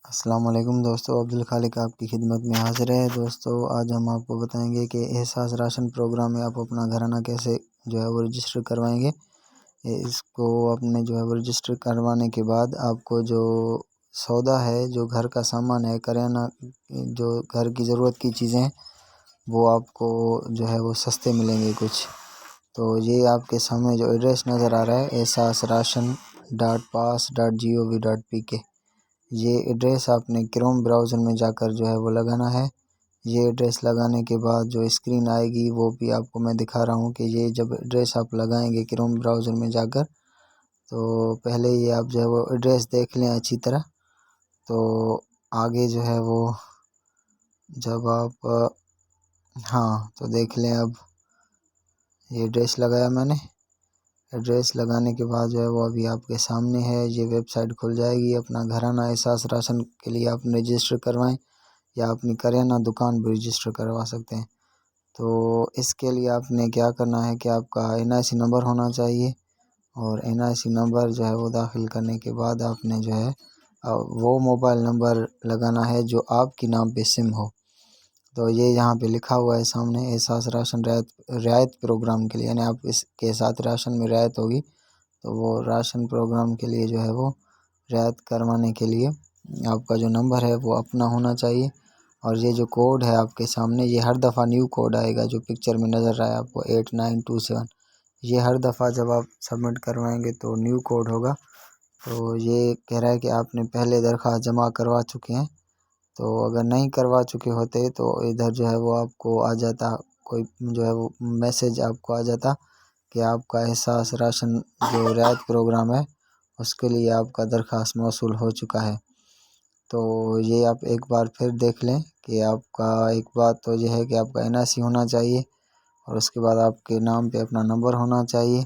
السلام علیکم دوستو، عبدالخالق آپ کی خدمت میں حاضر ہے۔ دوستو آج ہم آپ کو بتائیں گے کہ احساس راشن پروگرام میں آپ اپنا گھرانہ کیسے وہ رجسٹر کروائیں گے۔ اس کو آپ نے وہ رجسٹر کروانے کے بعد آپ کو جو سودا ہے، جو گھر کا سامان ہے، کریانہ جو گھر کی ضرورت کی چیزیں ہیں، وہ آپ کو وہ سستے ملیں گے کچھ۔ تو یہ آپ کے سامنے جو ایڈریس نظر آ رہا ہے ehsasration.pas.gov.pk، یہ ایڈریس آپ نے کروم براؤزر میں جا کر وہ لگانا ہے۔ یہ ایڈریس لگانے کے بعد جو اسکرین آئے گی وہ بھی آپ کو میں دکھا رہا ہوں کہ یہ جب ایڈریس آپ لگائیں گے کروم براؤزر میں جا کر، تو پہلے یہ آپ وہ ایڈریس دیکھ لیں اچھی طرح۔ تو آگے وہ جب آپ تو دیکھ لیں، اب یہ ایڈریس لگایا میں نے۔ ایڈریس لگانے کے بعد وہ ابھی آپ کے سامنے ہے۔ یہ ویب سائٹ کھل جائے گی۔ اپنا گھرانہ احساس راشن کے لیے آپ رجسٹر کروائیں یا اپنی کریانہ دکان بھی رجسٹر کروا سکتے ہیں۔ تو اس کے لیے آپ نے کیا کرنا ہے کہ آپ کا NIC نمبر ہونا چاہیے، اور NIC نمبر وہ داخل کرنے کے بعد آپ نے وہ موبائل نمبر لگانا ہے جو آپ کی نام پہ سم ہو۔ تو یہ یہاں پہ لکھا ہوا ہے سامنے، احساس راشن رعایت پروگرام کے لیے، یعنی آپ اس کے ساتھ راشن میں رعایت ہوگی، تو وہ راشن پروگرام کے لیے وہ رعایت کروانے کے لیے آپ کا جو نمبر ہے وہ اپنا ہونا چاہیے۔ اور یہ جو کوڈ ہے آپ کے سامنے، یہ ہر دفعہ نیو کوڈ آئے گا جو پکچر میں نظر رہا ہے آپ کو 8927، یہ ہر دفعہ جب آپ سبمٹ کروائیں گے تو نیو کوڈ ہوگا۔ تو یہ کہہ رہا ہے کہ آپ نے پہلے درخواست جمع کروا چکے ہیں، تو اگر نہیں کروا چکے ہوتے تو ادھر وہ آپ کو آ جاتا، کوئی وہ میسیج آپ کو آ جاتا کہ آپ کا احساس راشن جو رعایت پروگرام ہے اس کے لیے آپ کا درخواست موصول ہو چکا ہے۔ تو یہ آپ ایک بار پھر دیکھ لیں کہ آپ کا ایک بات تو یہ ہے کہ آپ کا NIC ہونا چاہیے، اور اس کے بعد آپ کے نام پہ اپنا نمبر ہونا چاہیے۔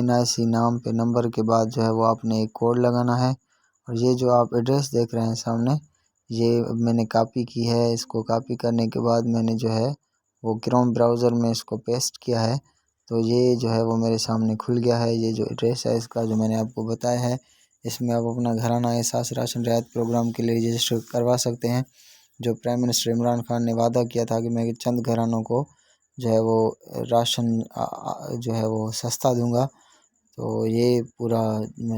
NIC نام پہ نمبر کے بعد وہ آپ نے ایک کوڈ لگانا ہے۔ اور یہ جو آپ ایڈریس دیکھ رہے ہیں سامنے، یہ میں نے کاپی کی ہے۔ اس کو کاپی کرنے کے بعد میں نے وہ کروم براؤزر میں اس کو پیسٹ کیا ہے، تو یہ وہ میرے سامنے کھل گیا ہے۔ یہ جو ایڈریس ہے اس کا جو میں نے آپ کو بتایا ہے، اس میں آپ اپنا گھرانہ احساس راشن رعایت پروگرام کے لیے رجسٹر کروا سکتے ہیں۔ جو پرائم منسٹر عمران خان نے وعدہ کیا تھا کہ میں چند گھرانوں کو وہ راشن وہ سستا دوں گا، تو یہ پورا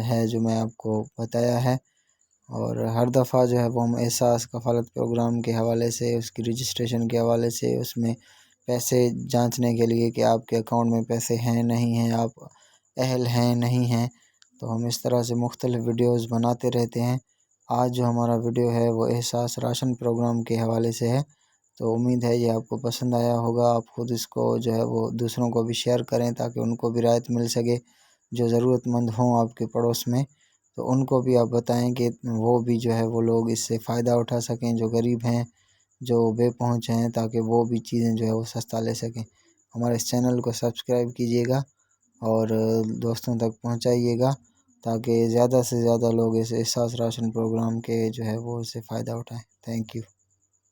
ہے جو میں آپ کو بتایا ہے۔ اور ہر دفعہ وہ ہم احساس کفالت پروگرام کے حوالے سے، اس کی رجسٹریشن کے حوالے سے، اس میں پیسے جانچنے کے لیے کہ آپ کے اکاؤنٹ میں پیسے ہیں نہیں ہیں، آپ اہل ہیں نہیں ہیں، تو ہم اس طرح سے مختلف ویڈیوز بناتے رہتے ہیں۔ آج جو ہمارا ویڈیو ہے وہ احساس راشن پروگرام کے حوالے سے ہے، تو امید ہے یہ آپ کو پسند آیا ہوگا۔ آپ خود اس کو وہ دوسروں کو بھی شیئر کریں تاکہ ان کو بھی رعایت مل سکے۔ جو ضرورت مند ہوں آپ کے پڑوس میں، تو ان کو بھی آپ بتائیں کہ وہ بھی وہ لوگ اس سے فائدہ اٹھا سکیں، جو غریب ہیں، جو بے پہنچ ہیں، تاکہ وہ بھی چیزیں وہ سستا لے سکیں۔ ہمارے اس چینل کو سبسکرائب کیجیے گا اور دوستوں تک پہنچائیے گا، تاکہ زیادہ سے زیادہ لوگ اس احساس راشن پروگرام کے وہ اس سے فائدہ اٹھائیں۔ Thank you.